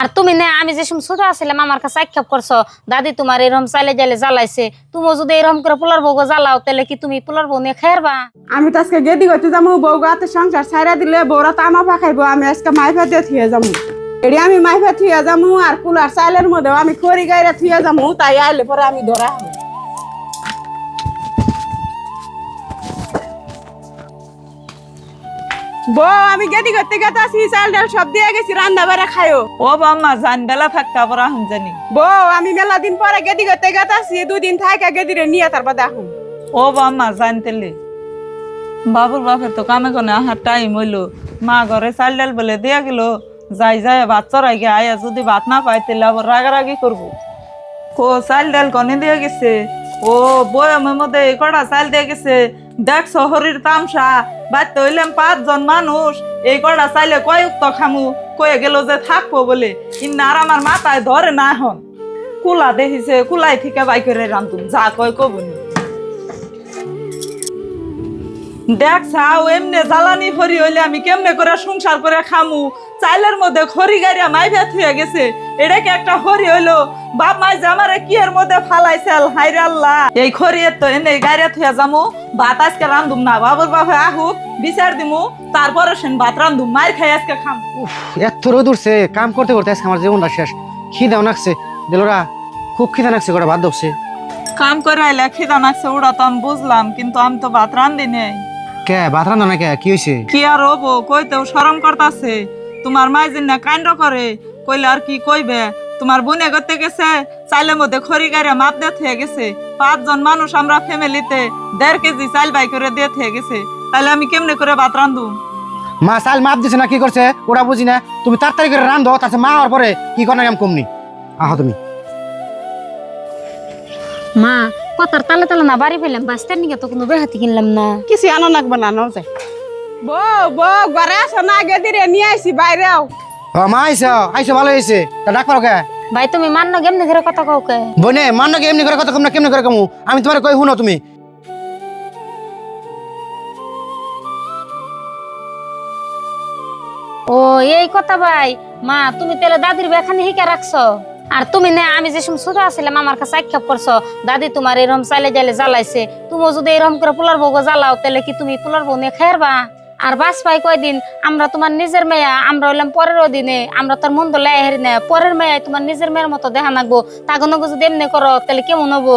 আর তুমি না আমি যে সময় ছোট আছিলাম আমার কাছে আক্ষেপ করছো দাদি তোমার এরকম চাইলে জালে জ্বালাইছে তুমিও যদি এরকম করে পোলার বউ জ্বালাও তাহলে কি তুমি পোলার বউ নিয়ে খাইবা? আমি তো আজকে গেদি করতে যাবো বউ গাতে সংসার ছাইরা দিলে বউরা তো আমা পাখাইবো আমি আজকে মাইফা দিয়ে থুয়ে যাবো এটি আমি মাইফা থুয়ে যাবো আর কুলার চাইলের মধ্যেও আমি খড়ি গাইরা থুয়ে যাবো তাই আইলে পরে আমি ধরা হবো। বউ আমি গেদি করতে গেতে আসি চাল ডাল সব দিয়ে গেছি রান্না বাড়া খায়ও। ও বাম্মা জান বেলা থাকতা পরা হুন জানি। বউ আমি মেলা দিন পরে গেদি করতে গেতে আসি 2 দিন থাকা গেদিরে নিয়ে তারপর দেখুন। ও বাম্মা জানতেলে বাবুর বাপের তো কামে কোনে আহার টাইম হইলো মা ঘরে চাল ডাল বলে দিয়া গেল যাই যাই ভাত চড়াই গে আয়া যদি ভাত না পাই তাহলে আবার রাগারাগি করবো। ও চাল ডাল কনে দিয়ে গেছে ও বয়ামের মধ্যে কটা চাল দিয়ে গেছে দেখ শহরের তামসা বাড়তে হইলাম 5 জন মানুষ এই কটা চাইলে কয়েকটা খামু কয়ে গেল যে থাকবো বলে ইন্না আর আমার মাথায় ধরে না এখন কুলা দেখিছে কুলাই থেকে বাই করে রান্ধুন যা কয় কবনি দেখ চাও এমনি জ্বালানি ফরি হইলে আমি কেমনে করে সংসার করে খামু চাইলের মধ্যে খড়ি গাড়িয়া মাই ভেত হয়ে গেছে এটা কি একটা খড়ি হইলো বাপ মাই যে আমারে কি এর মধ্যে ফালাইছেল হাইরে আল্লাহ এই খড়ি তো এনে গাড়িয়া থুয়া যামু ভাত আজকে রান্ধুম না বাবুর বাপে আহুক বিচার দিমু তারপরে সেন ভাত রান্ধুম মার খাই আজকে খাম। এত রোদ উঠছে কাম করতে করতে আজকে আমার জীবনটা শেষ খিদাও নাকছে দিলরা খুব খিদা নাকছে কটা ভাত দছে কাম করে আইলে খিদা নাকছে ওটা তো আমি বুঝলাম কিন্তু আমি তো ভাত রান্ধি নেই। কে ভাত রান্ধো না কে কি হয়েছে? কি আর হবো কইতেও শরম করতাছে তোমার মাই না কাণ্ড করে কইলে আর কি কইবে তোমার বোনে করতে গেছে চাইলের মধ্যে খড়ি গাড়িয়া মাপ দিয়ে থয়ে গেছে 5 জন মানুষ আমরা ফ্যামিলিতে 1.5 কেজি চাল বাই করে দিয়ে থয়ে গেছে তাহলে আমি কেমনে করে ভাত রান্ধু? মা চাল মাপ দিছে না কি করছে ওরা বুঝি না তুমি তাড়াতাড়ি করে রান্ধো তাছে মা হওয়ার পরে কি করে আমি কমনি আহ তুমি মা কথার তালে তালে না বাড়ি পেলাম বাস্তার নিকে তো কোনো বেহাতি কিনলাম না কিছু আনো নাকবো না নাও যায় বউ বউ ঘরে আসো না গেদিরে নিয়ে আইছি বাইরেও। ও মা আইসো আইসো ভালো হয়েছে তা ডাক পারো কে? ভাই তুমি মান্য কেমনি ঘরে কথা কও কে? বনে মান্য কি এমনি করে কথা কম না কেমনি করে কমু আমি তোমার কই শুনো তুমি ও এই কথা ভাই মা তুমি তাহলে দাদির বেখানি হিকে রাখছো আর তুমি না আমি যে সময় ছোট আছিলাম আমার কাছে আক্ষেপ করছো দাদি তোমার এরকম চাইলে জালে জ্বালাইছে তুমিও যদি এরকম করে পোলার বউ জ্বালাও তাহলে কি তুমি পোলার বউ নিয়ে খাইবা? আর বাস পাই কয়দিন আমরা তোমার নিজের মেয়া আমরা হইলাম পরের দিনে আমরা তোর মন্দ লাই হারি না পরের মেয়ে তোমার নিজের মেয়ের মতো দেখা নাকবো তাগনগো যদি এমনি করো তাহলে কেমন হবো?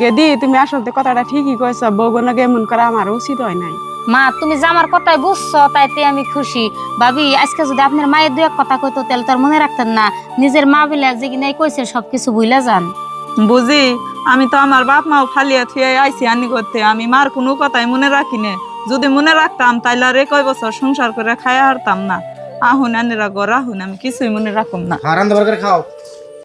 গেদি তুমি আসলে কথাটা ঠিকই কইছো বউগুলোকে এমন করা আমার উচিত হয় নাই। মা তুমি যে আমার কথাই বুঝছো তাইতে আমি খুশি ভাবি আজকে যদি আপনার মায়ের 2 এক কথা কইতো তাহলে তার মনে রাখতেন না নিজের মা বলে যে কিনা কইছে সবকিছু ভুলে যান। বুঝি আমি তো আমার বাপ মাও ফালিয়া থুয়ে আইছি আনি করতে আমি মার কোনো কথাই মনে রাখি না যদি মনে রাখতাম তাইলে আর 1 বছর সংসার করে খাইয়া হারতাম না আহুন আনেরা গড় আহুন আমি কিছুই মনে রাখুম না। রান্ধা করে খাও